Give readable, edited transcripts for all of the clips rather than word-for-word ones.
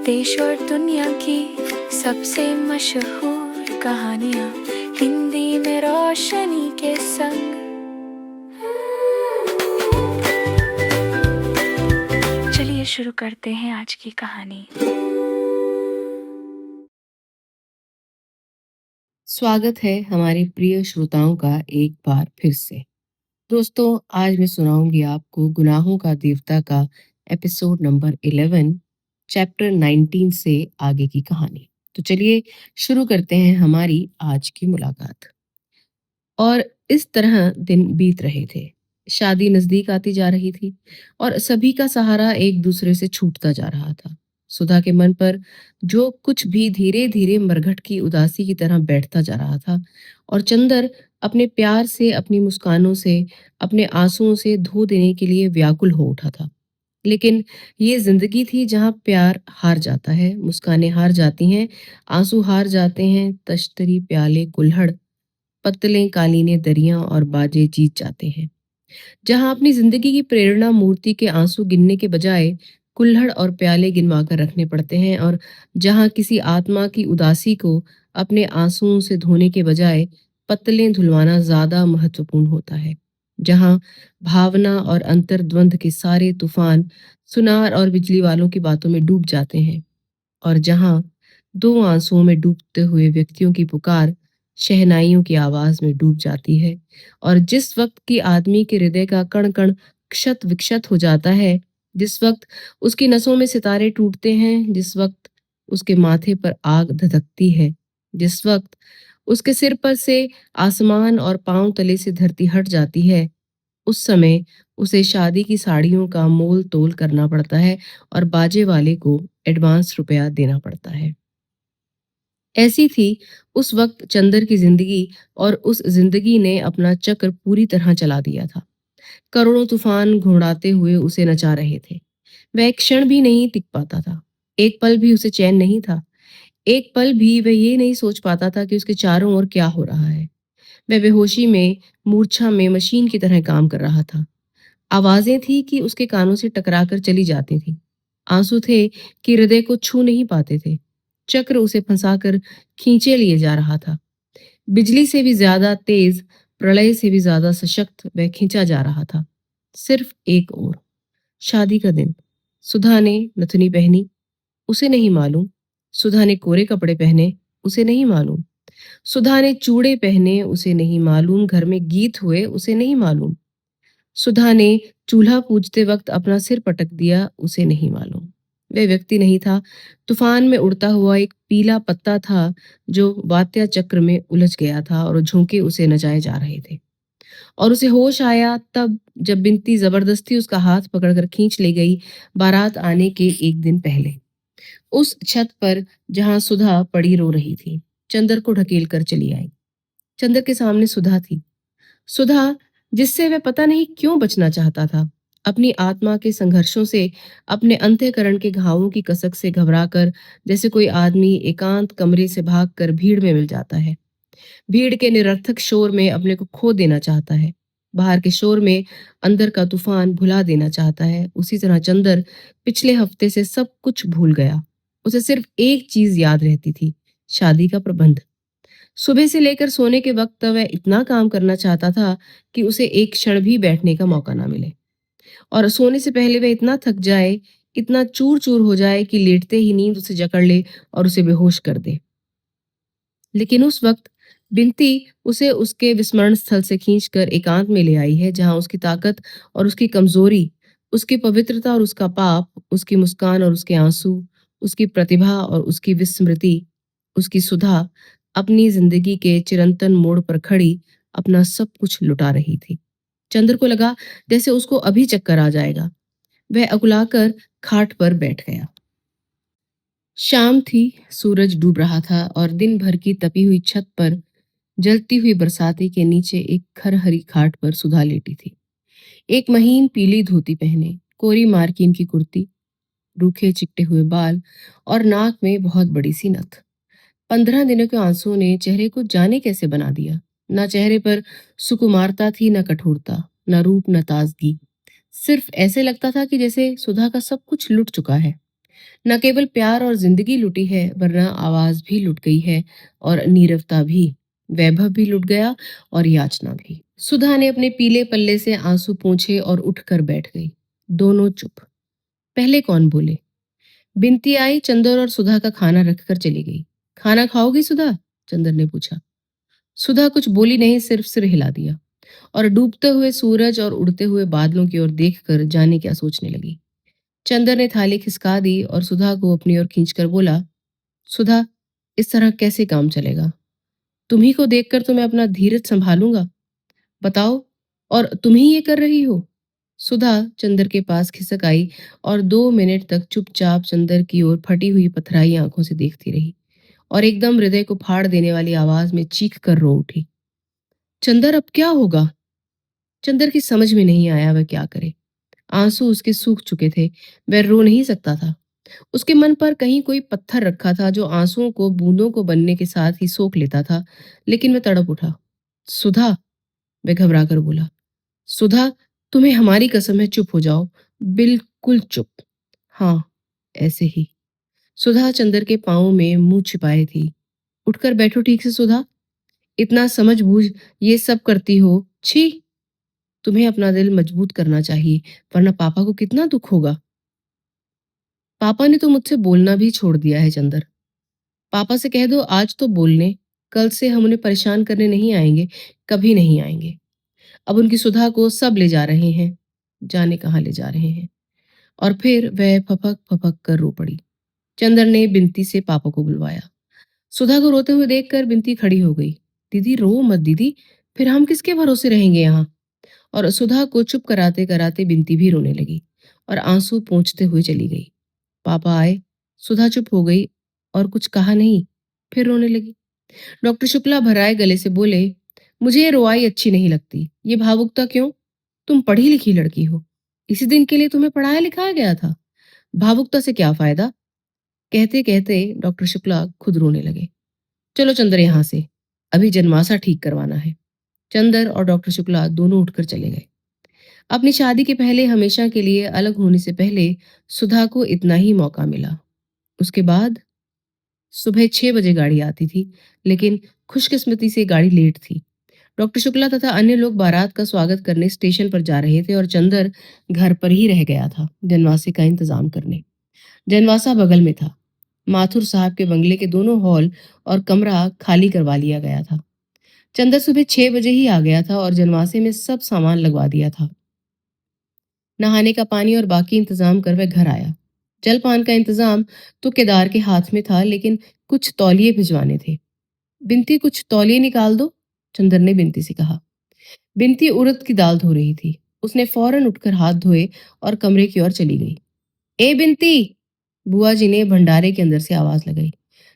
देश और दुनिया की सबसे मशहूर कहानियाँ हिंदी में रोशनी के संग। चलिए शुरू करते हैं आज की कहानी। स्वागत है हमारे प्रिय श्रोताओं का एक बार फिर से। दोस्तों, आज मैं सुनाऊंगी आपको गुनाहों का देवता का एपिसोड नंबर 11 चैप्टर 19 से आगे की कहानी। तो चलिए शुरू करते हैं हमारी आज की मुलाकात। और इस तरह दिन बीत रहे थे। शादी नजदीक आती जा रही थी और सभी का सहारा एक दूसरे से छूटता जा रहा था। सुधा के मन पर जो कुछ भी धीरे धीरे मरघट की उदासी की तरह बैठता जा रहा था और चंदर अपने प्यार से, अपनी मुस्कानों से, अपने आंसुओं से धो देने के लिए व्याकुल हो उठा था। लेकिन ये जिंदगी थी जहाँ प्यार हार जाता है, मुस्कानें हार जाती हैं, आंसू हार जाते हैं, तश्तरी प्याले कुल्हड़, पत्तलें कालीने दरियां और बाजे जीत जाते हैं। जहां अपनी जिंदगी की प्रेरणा मूर्ति के आंसू गिनने के बजाय कुल्हड़ और प्याले गिनवाकर रखने पड़ते हैं, और जहां किसी आत्मा की उदासी को अपने आंसुओं से धोने के बजाय पत्तलें धुलवाना ज्यादा महत्वपूर्ण होता है। जहां भावना और अंतर्द्वंद के सारे तूफान सुनार और बिजली वालों की बातों में डूब जाते हैं, और जहां दो आंसुओं में डूबते हुए व्यक्तियों की पुकार शहनाइयों की आवाज में डूब जाती है। और जिस वक्त की आदमी के हृदय का कण कण क्षत विक्षत हो जाता है, जिस वक्त उसकी नसों में सितारे टूटते हैं, जिस वक्त उसके माथे पर आग धधकती है, जिस वक्त उसके सिर पर से आसमान और पांव तले से धरती हट जाती है, उस समय उसे शादी की साड़ियों का मोल तोल करना पड़ता है और बाजे वाले को एडवांस रुपया देना पड़ता है। ऐसी थी उस वक्त चंदर की जिंदगी, और उस जिंदगी ने अपना चक्र पूरी तरह चला दिया था। करोड़ों तूफान घुड़ाते हुए उसे नचा रहे थे। वह एक क्षण भी नहीं टिक पाता था। एक पल भी उसे चैन नहीं था। एक पल भी वह ये नहीं सोच पाता था कि उसके चारों ओर क्या हो रहा है। वह बेहोशी में, मूर्छा में मशीन की तरह काम कर रहा था। आवाजें थी कि उसके कानों से टकराकर चली जाती थी। आंसू थे कि हृदय को छू नहीं पाते थे। चक्र उसे फंसाकर खींचे लिए जा रहा था। बिजली से भी ज्यादा तेज, प्रलय से भी ज्यादा सशक्त वह खींचा जा रहा था। सिर्फ एक ओर। शादी का दिन। सुधा ने नथुनी पहनी, उसे नहीं मालूम। सुधा ने कोरे कपड़े पहने, उसे नहीं मालूम। सुधा ने चूड़े पहने, उसे नहीं मालूम। घर में गीत हुए, उसे नहीं मालूम। सुधा ने चूल्हा पूजते वक्त अपना सिर पटक दिया, उसे नहीं मालूम। वह व्यक्ति नहीं था, तूफान में उड़ता हुआ एक पीला पत्ता था जो वात्या चक्र में उलझ गया था और झोंके उसे नचाए जा रहे थे। और उसे होश आया तब, जब बिनती जबरदस्ती उसका हाथ पकड़कर खींच ले गई, बारात आने के एक दिन पहले। उस छत पर जहां सुधा पड़ी रो रही थी, चंदर को ढकेल कर चली आई। चंदर के सामने सुधा थी। सुधा, जिससे वह पता नहीं क्यों बचना चाहता था, अपनी आत्मा के संघर्षों से, अपने अंतःकरण के घावों की कसक से घबराकर, जैसे कोई आदमी एकांत कमरे से भागकर भीड़ में मिल जाता है। भीड़ के निरर्थक शोर में अपने को खो देना चाहता है। बाहर के शोर में अंदर का तूफान भुला देना चाहता है। उसी तरह चंदर पिछले हफ्ते से सब कुछ भूल गया। उसे सिर्फ एक चीज याद रहती थी, शादी का प्रबंध। सुबह से लेकर सोने के वक्त वह इतना काम करना चाहता था कि उसे एक क्षण भी बैठने का मौका ना मिले, और सोने से पहले वह इतना थक जाए, इतना चूर चूर हो जाए कि लेटते ही नींद उसे जकड़ ले और उसे बेहोश कर दे। लेकिन उस वक्त बिनती उसे उसके विस्मरण स्थल से खींचकर एकांत में ले आई है, जहां उसकी ताकत और उसकी कमजोरी, उसकी पवित्रता और उसका पाप, उसकी मुस्कान और उसके आंसू, उसकी प्रतिभा और उसकी विस्मृति, उसकी सुधा अपनी जिंदगी के चिरंतन मोड़ पर खड़ी अपना सब कुछ लुटा रही थी। चंद्र को लगा जैसे उसको अभी चक्कर आ जाएगा। वह अकुलाकर खाट पर बैठ गया। शाम थी, सूरज डूब रहा था और दिन भर की तपी हुई छत पर जलती हुई बरसाती के नीचे एक खरहरी खाट पर सुधा लेटी थी। एक महीन पीली धोती पहने, कोरी मार्किन की कुर्ती, रूखे चिकटे हुए बाल और नाक में बहुत बड़ी सी नथ। 15 दिनों के आंसुओं ने चेहरे को जाने कैसे बना दिया। ना चेहरे पर सुकुमारता थी, न कठोरता, न रूप, न ताजगी। सिर्फ ऐसे लगता था कि जैसे सुधा का सब कुछ लुट चुका है। न केवल प्यार और जिंदगी लुटी है, वरना आवाज भी लुट गई है, और नीरवता भी। वैभव भी लुट गया, और याचना भी। सुधा ने अपने पीले पल्ले से आंसू पोंछे और उठकर बैठ गई। दोनों चुप। पहले कौन बोले? बिनती आई, चंदर और सुधा का खाना रखकर चली गई। खाना खाओगी सुधा? चंदर ने पूछा। सुधा कुछ बोली नहीं, सिर्फ सिर हिला दिया, और डूबते हुए सूरज और उड़ते हुए बादलों की ओर देखकर जाने क्या सोचने लगी। चंदर ने थाली खिसका दी और सुधा को अपनी ओर खींचकर बोला, सुधा, इस तरह कैसे काम चलेगा? तुम्ही को देखकर तो मैं अपना धीरज संभालूंगा। बताओ, और तुम ही ये कर रही हो? सुधा चंदर के पास खिसक आई और 2 मिनट तक चुपचाप चंदर की ओर फटी हुई पथराई आंखों से देखती रही, और एकदम हृदय को फाड़ देने वाली आवाज में चीख कर रो उठी। चंदर, अब क्या होगा? चंदर की समझ में नहीं आया वह क्या करे। आंसू उसके सूख चुके थे, वह रो नहीं सकता था। उसके मन पर कहीं कोई पत्थर रखा था जो आंसुओं को बूंदों को बनने के साथ ही सोख लेता था, लेकिन वह तड़प उठा। सुधा, वह घबरा कर बोला। सुधा, तुम्हें हमारी कसम है, चुप हो जाओ, बिल्कुल चुप। हाँ, ऐसे ही। सुधा चंदर के पांव में मुंह छिपाए थी। उठकर बैठो ठीक से सुधा, इतना समझ बूझ ये सब करती हो, छी। तुम्हें अपना दिल मजबूत करना चाहिए, वरना पापा को कितना दुख होगा। पापा ने तो मुझसे बोलना भी छोड़ दिया है चंदर। पापा से कह दो आज तो बोलने, कल से हम उन्हें परेशान करने नहीं आएंगे, कभी नहीं आएंगे। अब उनकी सुधा को सब ले जा रहे हैं, जाने कहाँ ले जा रहे हैं। और फिर वह फपक फपक कर रो पड़ी। चंदर ने बिनती से पापा को बुलवाया। सुधा को रोते हुए देखकर बिनती खड़ी हो गई। दीदी रो मत दीदी, फिर हम किसके भरोसे रहेंगे यहाँ? और सुधा को चुप कराते कराते बिनती भी रोने लगी और आंसू पोंछते हुए चली गई। पापा आए, सुधा चुप हो गई और कुछ कहा नहीं, फिर रोने लगी। डॉक्टर शुक्ला भराए गले से बोले, मुझे ये रुआई अच्छी नहीं लगती, ये भावुकता क्यों? तुम पढ़ी लिखी लड़की हो, इसी दिन के लिए तुम्हें पढ़ाया लिखाया गया था, भावुकता से क्या फायदा? कहते कहते डॉक्टर शुक्ला खुद रोने लगे। चलो चंदर यहाँ से, अभी जनमासा ठीक करवाना है। चंदर और डॉक्टर शुक्ला दोनों उठकर चले गए। अपनी शादी के पहले हमेशा के लिए अलग होने से पहले सुधा को इतना ही मौका मिला। उसके बाद सुबह 6 बजे गाड़ी आती थी, लेकिन खुशकिस्मती से गाड़ी लेट थी। डॉक्टर शुक्ला तथा अन्य लोग बारात का स्वागत करने स्टेशन पर जा रहे थे और चंदर घर पर ही रह गया था जनवासे का इंतजाम करने। जनवासा बगल में था। माथुर साहब के बंगले के दोनों हॉल और कमरा खाली करवा लिया गया था। चंदर सुबह 6 बजे ही आ गया था और जनवासे में सब सामान लगवा दिया था। नहाने का पानी और बाकी इंतजाम कर वह घर आया। जलपान का इंतजाम तो केदार के हाथ में था, लेकिन कुछ तौलिए भिजवाने थे। बिनती, कुछ तौलिए निकाल दो, चंदर ने बिनती से कहा। बिनती उड़द की दाल धो रही थी। उसने फौरन उठकर हाथ धोए और कमरे की ओर चली गई। ए बिनती, बुआ जी ने भंडारे के अंदर से आवाज लगाई।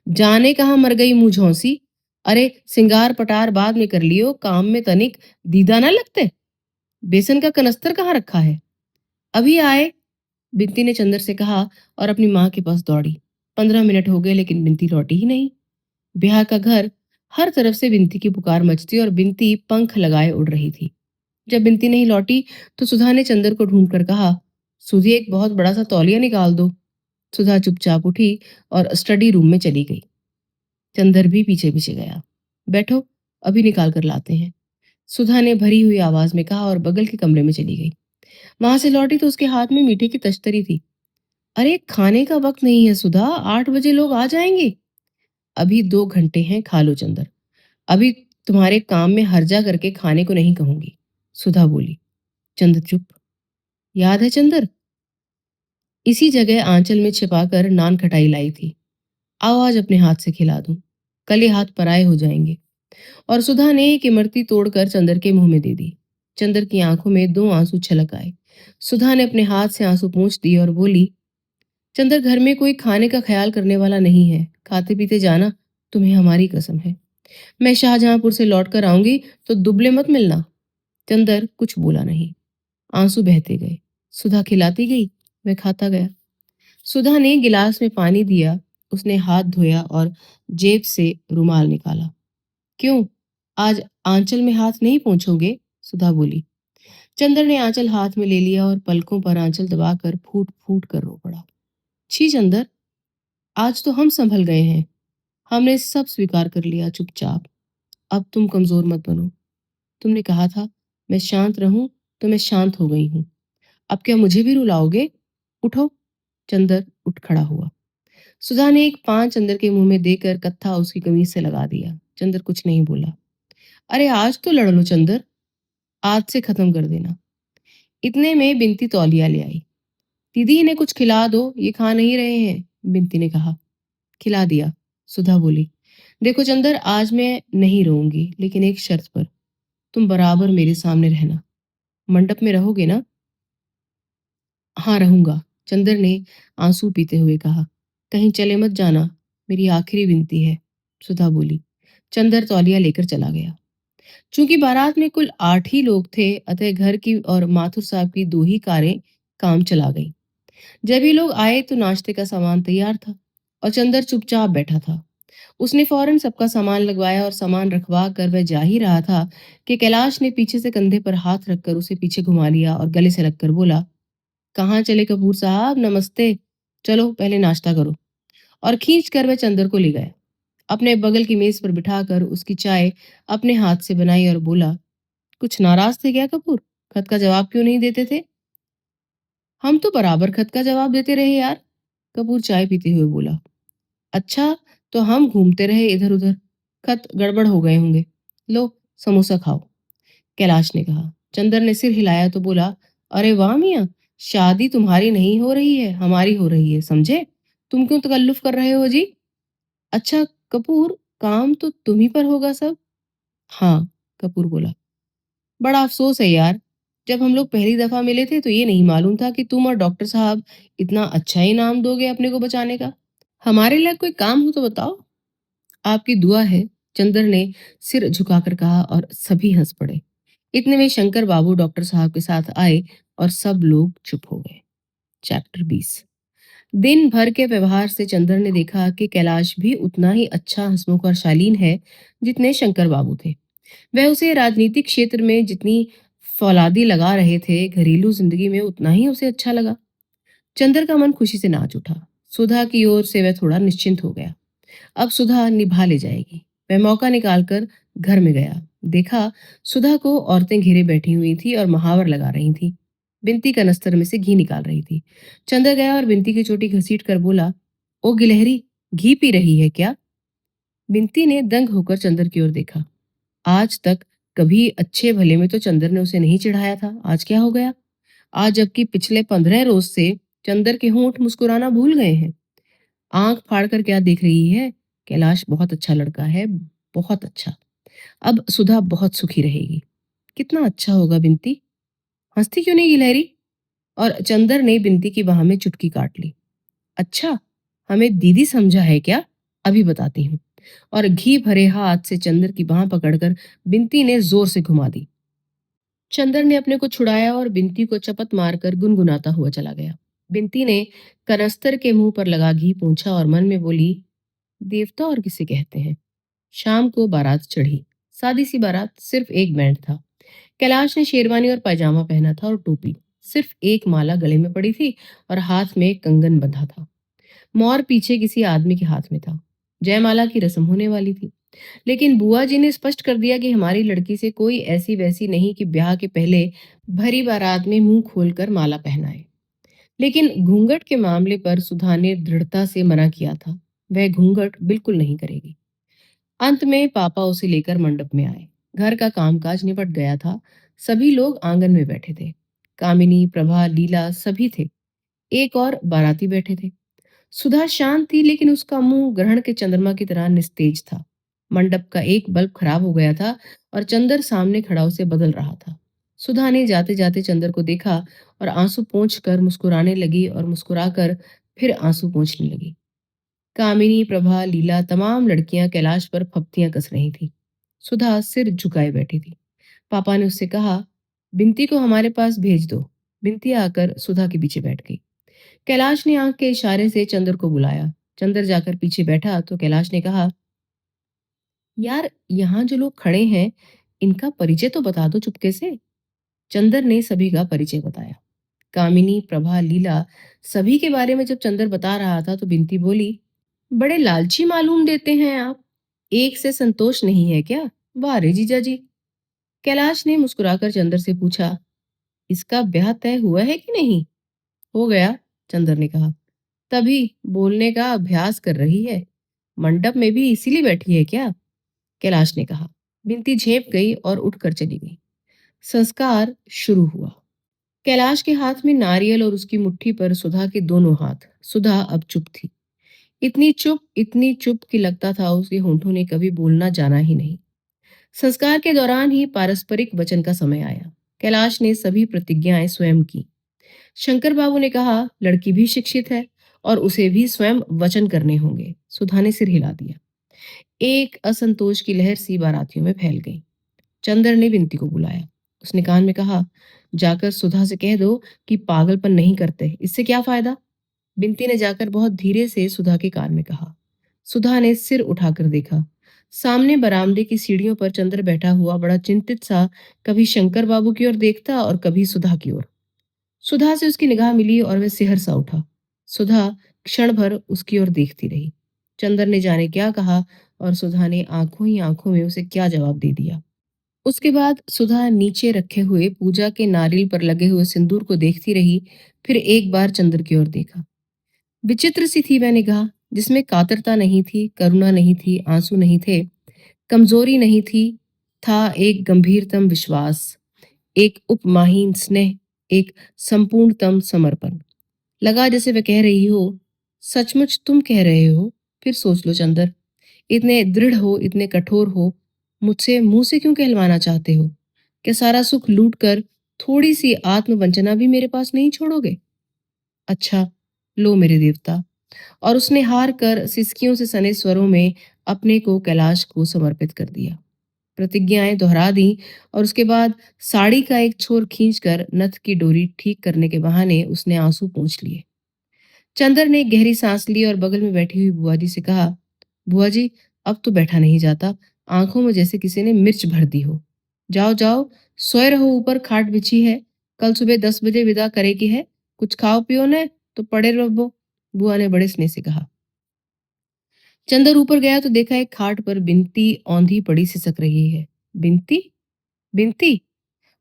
जाने कहाँ मर गई मुंह झौंसी? अरे सिंगार पटार बाद में कर लियो, काम में तनिक दीदा ना लगते। बेसन का कनस्तर कहाँ रखा है? अभी आए, बिनती ने चंदर से कहा और अपनी माँ के पास दौड़ी। 15 मिनट हो गए, लेकिन बिनती लौटी ही नहीं। ब्याह का घर, हर तरफ से बिनती की पुकार मचती और बिनती पंख लगाए उड़ रही थी। जब बिनती नहीं लौटी तो सुधा ने चंदर को ढूंढकर कहा, सुधी, एक बहुत बड़ा सा तौलिया निकाल दो। सुधा चुपचाप उठी और स्टडी रूम में चली गई। चंदर भी पीछे पीछे गया। बैठो, अभी निकाल कर लाते हैं, सुधा ने भरी हुई आवाज में कहा और बगल के कमरे में चली गई। वहां से लौटी तो उसके हाथ में मीठे की तश्तरी थी। अरे खाने का वक्त नहीं है सुधा, 8 बजे लोग आ जाएंगे। अभी 2 घंटे हैं, खा लो चंदर। अभी तुम्हारे काम में हर्जा करके खाने को नहीं कहूंगी, सुधा बोली। चंदर चुप। याद है चंदर, इसी जगह आंचल में छिपाकर नान खटाई लाई थी। आओ आज अपने हाथ से खिला दूं, कल ये हाथ पराए हो जाएंगे। और सुधा ने एक इमरती तोड़कर चंदर के मुंह में दे दी। चंदर की आंखों में 2 आंसू छलक आए। सुधा ने अपने हाथ से आंसू पोंछ दिए और बोली, चंदर, घर में कोई खाने का ख्याल करने वाला नहीं है, खाते पीते जाना, तुम्हें हमारी कसम है। मैं शाहजहांपुर से लौट कर आऊंगी तो दुबले मत मिलना। चंदर कुछ बोला नहीं। आंसू बहते गए। सुधा खिलाती गई, वह खाता गया। सुधा ने गिलास में पानी दिया। उसने हाथ धोया और जेब से रुमाल निकाला। क्यों, आज आंचल में हाथ नहीं पोंछोगे? सुधा बोली। चंदर ने आंचल हाथ में ले लिया और पलकों पर आंचल दबाकर फूट फूट कर रो पड़ा। छी चंदर, आज तो हम संभल गए हैं। हमने सब स्वीकार कर लिया चुपचाप। अब तुम कमजोर मत बनो। तुमने कहा था मैं शांत रहूं, तो मैं शांत हो गई हूं। अब क्या मुझे भी रुलाओगे? उठो। चंदर उठ खड़ा हुआ। सुधा ने एक पान चंदर के मुंह में देकर कत्था उसकी कमीज से लगा दिया। चंदर कुछ नहीं बोला। अरे आज तो लड़ लो चंदर, आज से खत्म कर देना। इतने में बिनती तौलिया ले आई। दीदी इन्हें कुछ खिला दो, ये खा नहीं रहे हैं, बिनती ने कहा। खिला दिया। सुधा बोली, देखो चंदर, आज मैं नहीं रहूंगी, लेकिन एक शर्त पर। तुम बराबर मेरे सामने रहना। मंडप में रहोगे ना? हाँ रहूंगा, चंदर ने आंसू पीते हुए कहा। कहीं चले मत जाना, मेरी आखिरी विनती है, सुधा बोली। चंदर तौलिया लेकर चला गया। चूंकि बारात में कुल 8 ही लोग थे, अतः घर की और माथुर साहब की 2 ही कारें काम चला गई। जब ये लोग आए तो नाश्ते का सामान तैयार था और चंदर चुपचाप बैठा था। उसने फौरन सबका सामान लगवाया और सामान रखवा कर वह जा ही रहा था कि कैलाश ने पीछे से कंधे पर हाथ रखकर उसे पीछे घुमा लिया और गले से लगकर बोला, कहाँ चले कपूर साहब, नमस्ते। चलो पहले नाश्ता करो। और खींच कर वह चंदर को ले गया। अपने बगल की मेज पर बिठाकर उसकी चाय अपने हाथ से बनाई और बोला, कुछ नाराज थे क्या कपूर? खत का जवाब क्यों नहीं देते थे? हम तो बराबर खत का जवाब देते रहे यार, कपूर चाय पीते हुए बोला। अच्छा, तो हम घूमते रहे इधर उधर, खत गड़बड़ हो गए होंगे। लो समोसा खाओ, कैलाश ने कहा। चंदर ने सिर हिलाया तो बोला, अरे वाह मियाँ, शादी तुम्हारी नहीं हो रही है, हमारी हो रही है, समझे? तुम क्यों तकल्लुफ कर रहे हो जी? अच्छा कपूर, काम तो तुम ही पर होगा सब। हाँ, कपूर बोला। बड़ा अफसोस है यार, जब हम लोग पहली दफा मिले थे तो ये नहीं मालूम था कि तुम और डॉक्टर साहब इतना अच्छा इनाम दोगे अपने को बचाने का। हमारे लिए कोई काम हो तो बताओ। आपकी दुआ है, चंदर ने सिर झुकाकर कहा और सभी हंस पड़े। इतने में शंकर बाबू डॉक्टर साहब के साथ आए और सब लोग चुप हो गए। चैप्टर 20। दिन भर के व्यवहार से चंदर ने देखा कि कैलाश भी उतना ही अच्छा, हंसमुख और शालीन है जितने शंकर बाबू थे। वह उसे राजनीतिक क्षेत्र में जितनी फौलादी लगा रहे थे, घरेलू जिंदगी में उतना ही उसे अच्छा लगा। चंदर का मन खुशी से नाच उठा। सुधा की ओर से वह थोड़ा निश्चिंत हो गया। अब सुधा निभा ले जाएगी। वह मौका निकालकर घर में गया। देखा सुधा को औरतें घेरे बैठी हुई थी और महावर लगा रही थी। बिनती कनस्तर में से घी निकाल रही थी। चंदर गया और बिनती की चोटी घसीट कर बोला, ओ गिलहरी, घी पी रही है क्या? बिनती ने दंग होकर चंदर की ओर देखा। आज तक कभी अच्छे भले में तो चंदर ने उसे नहीं चिढ़ाया था, आज क्या हो गया? आज जबकि पिछले 15 रोज से चंदर के होंठ मुस्कुराना भूल गए हैं। आंख फाड़कर क्या देख रही है? कैलाश बहुत अच्छा लड़का है, बहुत अच्छा। अब सुधा बहुत सुखी रहेगी। कितना अच्छा होगा बिनती। हंसती क्यों नहीं गिलहरी? और चंदर ने बिनती की बाह में चुटकी काट ली। अच्छा, हमें दीदी समझा है क्या? अभी बताती हूँ। और घी भरे हाथ से चंदर की बाह पकड़कर बिनती ने जोर से घुमा दी। चंदर ने अपने को छुड़ाया और बिनती को चपत मारकर गुनगुनाता हुआ चला गया। बिनती ने कनस्तर के मुंह पर लगा घी पोंछा और मन में बोली, देवता और किसे कहते हैं। शाम को बारात चढ़ी। सादी सी बारात, सिर्फ एक बैंड था। कैलाश ने शेरवानी और पैजामा पहना था और टोपी। सिर्फ एक माला गले में पड़ी थी और हाथ में एक कंगन बंधा था। मोर पीछे किसी आदमी के हाथ में था। जयमाला की रस्म होने वाली थी, लेकिन बुआ जी ने स्पष्ट कर दिया कि हमारी लड़की से कोई ऐसी वैसी नहीं कि ब्याह के पहले भरी बारात में मुंह खोलकर माला पहनाए। लेकिन घूंघट के मामले पर सुधा ने दृढ़ता से मना किया था। वह घूंघट बिल्कुल नहीं करेगी। अंत में पापा उसे लेकर मंडप में आए। घर का कामकाज निपट गया था। सभी लोग आंगन में बैठे थे। कामिनी, प्रभा, लीला सभी थे। एक और बाराती बैठे थे। सुधा शांत थी, लेकिन उसका मुंह ग्रहण के चंद्रमा की तरह निस्तेज था। मंडप का एक बल्ब खराब हो गया था और चंदर सामने खड़ा उसे बदल रहा था। सुधा ने जाते जाते चंदर को देखा और आंसू पोंछ कर मुस्कुराने लगी और मुस्कुराकर फिर आंसू पोंछने लगी। कामिनी, प्रभा, लीला तमाम लड़कियां कैलाश पर फप्तियां कस रही थी। सुधा सिर झुकाए बैठी थी। पापा ने उससे कहा, बिनती को हमारे पास भेज दो। बिनती आकर सुधा के पीछे बैठ गई। कैलाश ने आंख के इशारे से चंदर को बुलाया। चंदर जाकर पीछे बैठा तो कैलाश ने कहा, यार यहाँ जो लोग खड़े हैं, इनका परिचय तो बता दो चुपके से। चंदर ने सभी का परिचय बताया। कामिनी, प्रभा, लीला सभी के बारे में जब चंदर बता रहा था तो बिंती बोली, बड़े लालची मालूम देते हैं आप। एक से संतोष नहीं है क्या? वाह रे जीजा जी। कैलाश ने मुस्कुराकर चंदर से पूछा, इसका ब्याह तय हुआ है कि नहीं? हो गया, चंदर ने कहा। तभी बोलने का अभ्यास कर रही है। मंडप में भी इसीलिए बैठी है क्या? कैलाश ने कहा। बिंती झेप गई और उठकर चली गई। संस्कार शुरू हुआ। कैलाश के हाथ में नारियल और उसकी मुट्ठी पर सुधा के दोनों हाथ। सुधा अब चुप थी। इतनी चुप कि लगता था उसके होंठों ने कभी बोलना जाना ही नहीं। संस्कार के दौरान ही पारस्परिक वचन का समय आया। कैलाश ने सभी प्रतिज्ञाएं स्वयं की। शंकर बाबू ने कहा, लड़की भी शिक्षित है और उसे भी स्वयं वचन करने होंगे। सुधा ने सिर हिला दिया। एक असंतोष की लहर सी बारातियों में फैल गई। चंदर ने बिंती को बुलाया। उसने कान में कहा, जाकर सुधा से कह दो कि पागलपन नहीं करते, इससे क्या फायदा? बिंती ने जाकर बहुत धीरे से सुधा के कान में कहा। सुधा ने सिर उठाकर देखा। सामने बरामदे की सीढ़ियों पर चंद्र बैठा हुआ बड़ा चिंतित सा कभी शंकर बाबू की ओर देखता और कभी सुधा की ओर। सुधा से उसकी निगाह मिली और वह सिहर सा उठा। सुधा क्षण भर उसकी ओर देखती रही। चंद्र ने जाने क्या कहा और सुधा ने आंखों ही आंखों में उसे क्या जवाब दे दिया। उसके बाद सुधा नीचे रखे हुए पूजा के नारियल पर लगे हुए सिंदूर को देखती रही, फिर एक बार चंद्र की ओर देखा। विचित्र सी थी वह निगाह, जिसमें कातरता नहीं थी, करुणा नहीं थी, आंसू नहीं थे, कमजोरी नहीं थी, था एक गंभीरतम विश्वास, एक उपमाहीन स्नेह, एक संपूर्णतम समर्पण। लगा जैसे वह कह रही हो, सचमुच तुम कह रहे हो? फिर सोच लो चंदर, इतने दृढ़ हो, इतने कठोर हो, मुझसे मुंह से क्यों कहलवाना चाहते हो? क्या सारा सुख लूट कर थोड़ी सी आत्मवंचना भी मेरे पास नहीं छोड़ोगे? अच्छा, लो मेरे देवता। और उसने हार कर सिसकियों से सने स्वरों में अपने को कैलाश को समर्पित कर दिया। प्रतिज्ञाएं दोहरा दी और उसके बाद साड़ी का एक छोर खींचकर नथ की डोरी ठीक करने के बहाने उसने आंसू पोंछ लिए। चंदर ने एक गहरी सांस ली और बगल में बैठी हुई बुआ जी से कहा, बुआ जी, अब तो बैठा नहीं जाता, आंखों में जैसे किसी ने मिर्च भर दी हो। जाओ जाओ, सोए रहो, ऊपर खाट बिछी है, कल सुबह 10 बजे विदा करे की है, कुछ खाओ पियो न तो पड़े रहो। बुआ ने बड़े स्नेह से कहा। चंदर ऊपर गया तो देखा एक खाट पर बिनती औंधी पड़ी सिसक रही है। बिनती, बिनती।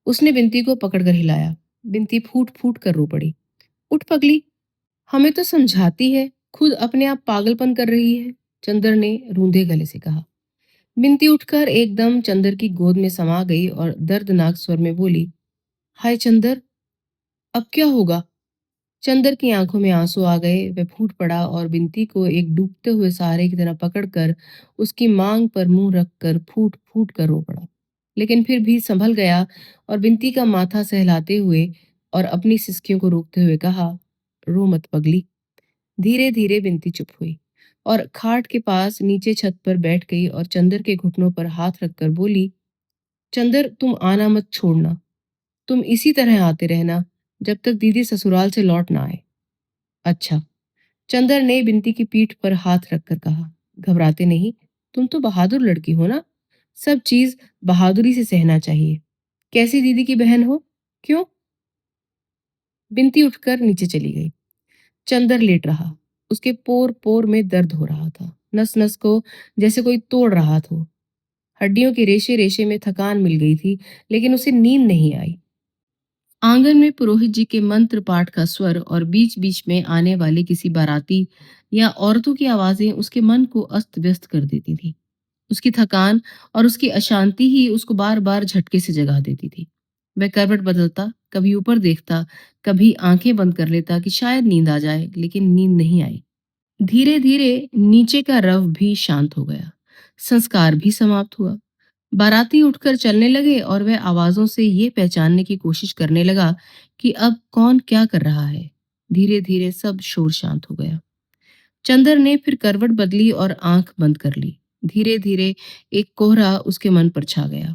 उसने बिनती को पकड़कर हिलाया। बिनती फूट फूट कर रो पड़ी। उठ पगली, हमें तो समझाती है, खुद अपने आप पागलपन कर रही है, चंदर ने रूंधे गले से कहा। बिनती उठकर एकदम चंदर की गोद में समा गई और दर्दनाक स्वर में बोली, हाय चंदर, अब क्या होगा? चंदर की आंखों में आंसू आ गए। वह फूट पड़ा और बिनती को एक डूबते हुए सहारे की तरह पकड़कर उसकी मांग पर मुंह रखकर फूट फूट कर रो पड़ा। लेकिन फिर भी संभल गया और बिनती का माथा सहलाते हुए और अपनी सिसकियों को रोकते हुए कहा, रो मत पगली। धीरे धीरे बिनती चुप हुई और खाट के पास नीचे छत पर बैठ गई और चंदर के घुटनों पर हाथ रखकर बोली, चंदर, तुम आना मत छोड़ना, तुम इसी तरह आते रहना जब तक दीदी ससुराल से लौट ना आए। अच्छा, चंदर ने बिनती की पीठ पर हाथ रखकर कहा, घबराते नहीं, तुम तो बहादुर लड़की हो ना, सब चीज बहादुरी से सहना चाहिए। कैसी दीदी की बहन हो? क्यों? बिनती उठकर नीचे चली गई। चंदर लेट रहा। उसके पोर पोर में दर्द हो रहा था, नस नस को जैसे कोई तोड़ रहा था। हड्डियों के रेशे रेशे में थकान मिल गई थी, लेकिन उसे नींद नहीं आई। आंगन में पुरोहित जी के मंत्र पाठ का स्वर और बीच बीच में आने वाले किसी बाराती या औरतों की आवाजें उसके मन को अस्त व्यस्त कर देती थी। उसकी थकान और उसकी अशांति ही उसको बार बार झटके से जगा देती थी। वह करवट बदलता, कभी ऊपर देखता, कभी आंखें बंद कर लेता कि शायद नींद आ जाए, लेकिन नींद नहीं आई। धीरे धीरे नीचे का रव भी शांत हो गया। संस्कार भी समाप्त हुआ। बाराती उठकर चलने लगे और वह आवाजों से ये पहचानने की कोशिश करने लगा कि अब कौन क्या कर रहा है। धीरे धीरे सब शोर शांत हो गया। चंदर ने फिर करवट बदली और आंख बंद कर ली। धीरे धीरे एक कोहरा उसके मन पर छा गया।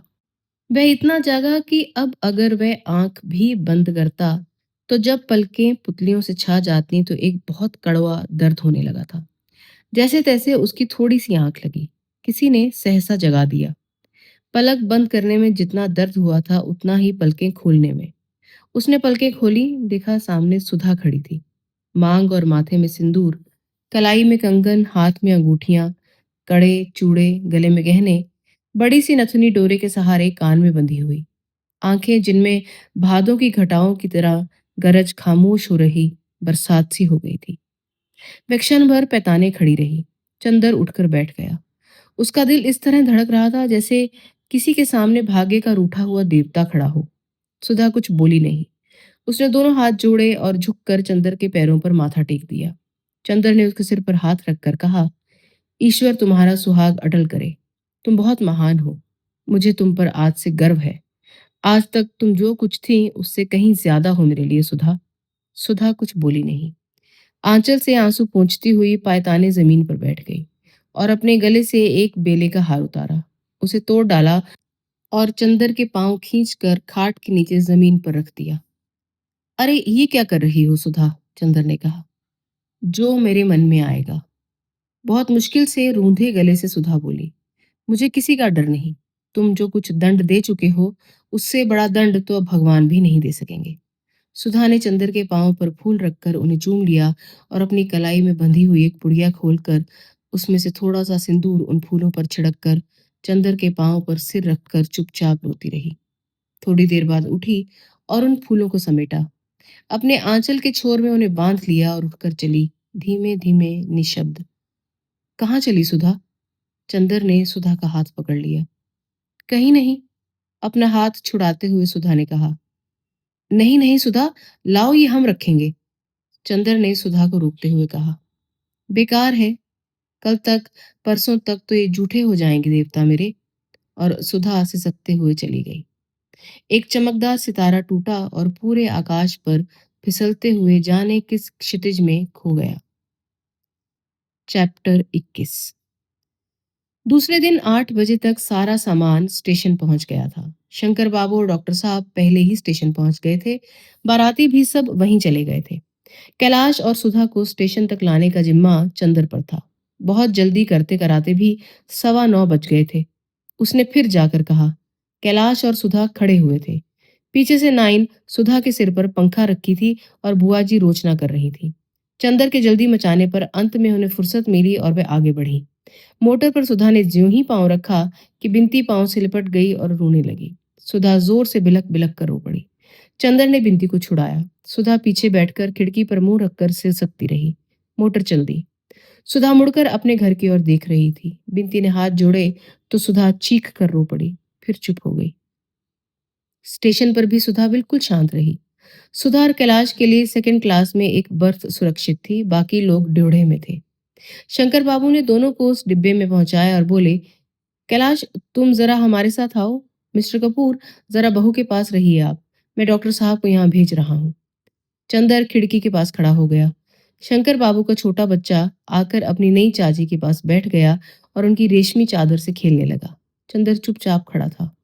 वह इतना जागा कि अब अगर वह आंख भी बंद करता तो जब पलकें पुतलियों से छा जाती तो एक बहुत कड़वा दर्द होने लगा था। जैसे तैसे उसकी थोड़ी सी आंख लगी। किसी ने सहसा जगा दिया। पलक बंद करने में जितना दर्द हुआ था उतना ही पलकें खोलने में। उसने पलकें खोली, देखा सामने सुधा खड़ी थी। मांग और माथे में सिंदूर, कलाई में कंगन, हाथ में अंगूठियां, कड़े, चूड़े, गले में गहने, बड़ी सी नथुनी डोरे के सहारे कान में बंधी हुई। आंखें जिनमें भादों की घटाओं की तरह गरज खामोश हो रही बरसात सी हो गई थी। वह क्षण भर पैताने खड़ी रही। चंदर उठकर बैठ गया। उसका दिल इस तरह धड़क रहा था जैसे किसी के सामने भाग्य का रूठा हुआ देवता खड़ा हो। सुधा कुछ बोली नहीं। उसने दोनों हाथ जोड़े और झुककर चंदर के पैरों पर माथा टेक दिया। चंदर ने उसके सिर पर हाथ रखकर कहा, ईश्वर तुम्हारा सुहाग अटल करे। तुम बहुत महान हो। मुझे तुम पर आज से गर्व है। आज तक तुम जो कुछ थी उससे कहीं ज्यादा हो मेरे लिए सुधा। सुधा कुछ बोली नहीं। आंचल से आंसू पोंछती हुई पायताने जमीन पर बैठ गई और अपने गले से एक बेले का हार उतारा, उसे तोड़ डाला और चंदर के पांव खींचकर खाट के नीचे जमीन पर रख दिया। अरे ये क्या कर रही हो सुधा? चंदर ने कहा। जो मेरे मन में आएगा। बहुत मुश्किल से रूंधे गले से सुधा बोली। मुझे किसी का डर नहीं। तुम जो कुछ दंड दे चुके हो उससे बड़ा दंड तो अब भगवान भी नहीं दे सकेंगे। सुधा ने चंदर के पांव पर फूल रखकर उन्हें चूम लिया और अपनी कलाई में बंधी हुई एक पुड़िया खोलकर उसमें से थोड़ा सा सिंदूर उन फूलों पर छिड़क कर चंदर के पांव पर सिर रखकर चुपचाप रोती रही। थोड़ी देर बाद उठी और उन फूलों को समेटा, अपने आंचल के छोर में उन्हें बांध लिया और उठकर चली, धीमे धीमे, निशब्द। कहाँ चली सुधा? चंदर ने सुधा का हाथ पकड़ लिया। कहीं नहीं, अपना हाथ छुड़ाते हुए सुधा ने कहा। नहीं नहीं सुधा, लाओ ये हम रखेंगे। चंदर ने सुधा को रोकते हुए कहा। बेकार है, कल तक परसों तक तो ये जूठे हो जाएंगे देवता मेरे। और सुधा सिसकते हुए चली गई। एक चमकदार सितारा टूटा और पूरे आकाश पर फिसलते हुए जाने किस क्षितिज में खो गया। चैप्टर 21। दूसरे दिन 8 बजे तक सारा सामान स्टेशन पहुंच गया था। शंकर बाबू और डॉक्टर साहब पहले ही स्टेशन पहुंच गए थे। बाराती भी सब वहीं चले गए थे। कैलाश और सुधा को स्टेशन तक लाने का जिम्मा चंदर पर था। बहुत जल्दी करते कराते भी 9:15 बज गए थे। उसने फिर जाकर कहा। कैलाश और सुधा खड़े हुए थे। पीछे से नाइन सुधा के सिर पर पंखा रखी थी और बुआ जी रोचना कर रही थी। चंदर के जल्दी मचाने पर अंत में उन्हें फुर्सत मिली और वे आगे बढ़ी। मोटर पर सुधा ने ज्यों ही पांव रखा कि बिनती पांव से लिपट गई और रोने लगी। सुधा जोर से बिलक बिलक कर रो पड़ी। चंदर ने बिनती को छुड़ाया। सुधा पीछे बैठकर खिड़की पर मुंह रखकर सिसकती रही। मोटर चल दी। सुधा मुड़कर अपने घर की ओर देख रही थी। बिनती ने हाथ जोड़े तो सुधा चीख कर रो पड़ी, फिर चुप हो गई। स्टेशन पर भी सुधा बिल्कुल शांत रही। सुधा और कैलाश के लिए सेकंड क्लास में एक बर्थ सुरक्षित थी, बाकी लोग ड्योढ़े में थे। शंकर बाबू ने दोनों को उस डिब्बे में पहुंचाया और बोले, कैलाश तुम जरा हमारे साथ आओ। मिस्टर कपूर जरा बहू के पास रहिए आप। मैं डॉक्टर साहब को यहाँ भेज रहा हूँ। चंदर खिड़की के पास खड़ा हो गया। शंकर बाबू का छोटा बच्चा आकर अपनी नई चाची के पास बैठ गया और उनकी रेशमी चादर से खेलने लगा। चंदर चुपचाप खड़ा था।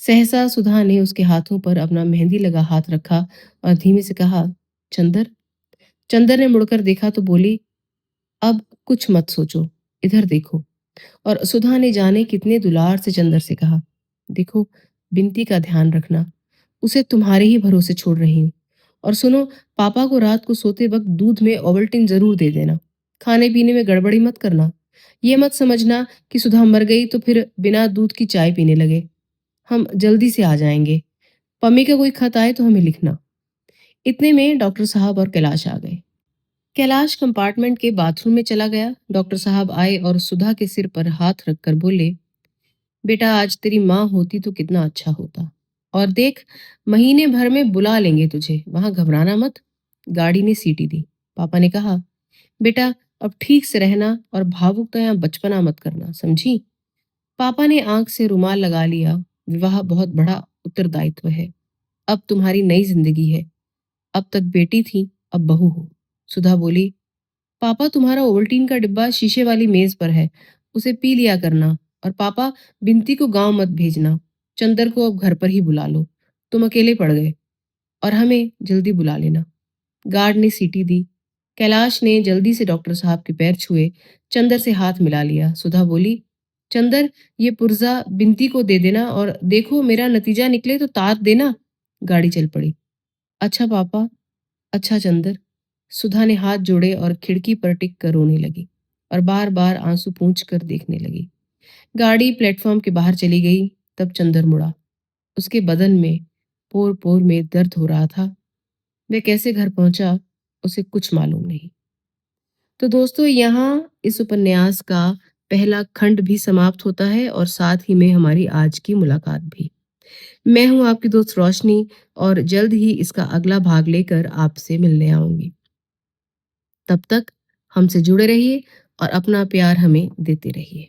सहसा सुधा ने उसके हाथों पर अपना मेहंदी लगा हाथ रखा और धीमे से कहा, चंदर। चंदर ने मुड़कर देखा तो बोली, अब कुछ मत सोचो, इधर देखो। और सुधा ने जाने कितने दुलार से चंदर से कहा, देखो, बिनती का ध्यान रखना। उसे तुम्हारे ही भरोसे छोड़ रही हूँ। और सुनो, पापा को रात को सोते वक्त दूध में ओवल्टिन जरूर दे देना। खाने पीने में गड़बड़ी मत करना। ये मत समझना कि सुधा मर गई तो फिर बिना दूध की चाय पीने लगे। हम जल्दी से आ जाएंगे। पम्मी का कोई खत आए तो हमें लिखना। इतने में डॉक्टर साहब और कैलाश आ गए। कैलाश कंपार्टमेंट के बाथरूम में चला गया। डॉक्टर साहब आए और सुधा के सिर पर हाथ रखकर बोले, बेटा आज तेरी माँ होती तो कितना अच्छा होता। और देख, महीने भर में बुला लेंगे तुझे, वहां घबराना मत। गाड़ी ने सीटी दी। पापा ने कहा, बेटा अब ठीक से रहना और भावुकता या बचपना मत करना, समझी? पापा ने आंख से रुमाल लगा लिया। विवाह बहुत बड़ा उत्तरदायित्व है। अब तुम्हारी नई जिंदगी है। अब तक बेटी थी, अब बहू हो। सुधा बोली, पापा तुम्हारा ओवल्टीन का डिब्बा शीशे वाली मेज पर है, उसे पी लिया करना। और पापा, बिनती को गांव मत भेजना। चंदर को अब घर पर ही बुला लो। तुम अकेले पड़ गए। और हमें जल्दी बुला लेना। गार्ड ने सीटी दी। कैलाश ने जल्दी से डॉक्टर साहब के पैर छुए। चंदर से हाथ मिला लिया। सुधा बोली, चंदर ये पुर्जा बिनती को दे देना और देखो मेरा नतीजा निकले तो तार देना। गाड़ी चल पड़ी। अच्छा पापा, अच्छा चंदर। सुधा ने हाथ जोड़े और खिड़की पर टिक कर रोने लगी और बार बार आंसू पूंछ कर देखने लगी। गाड़ी प्लेटफॉर्म के बाहर चली गई। तब चंदर मुड़ा। उसके बदन में पोर पोर में दर्द हो रहा था। वह कैसे घर पहुंचा, उसे कुछ मालूम नहीं। तो दोस्तों, यहाँ इस उपन्यास का पहला खंड भी समाप्त होता है और साथ ही में हमारी आज की मुलाकात भी। मैं हूं आपकी दोस्त रोशनी और जल्द ही इसका अगला भाग लेकर आपसे मिलने आऊंगी। तब तक हमसे जुड़े रहिए और अपना प्यार हमें देते रहिए।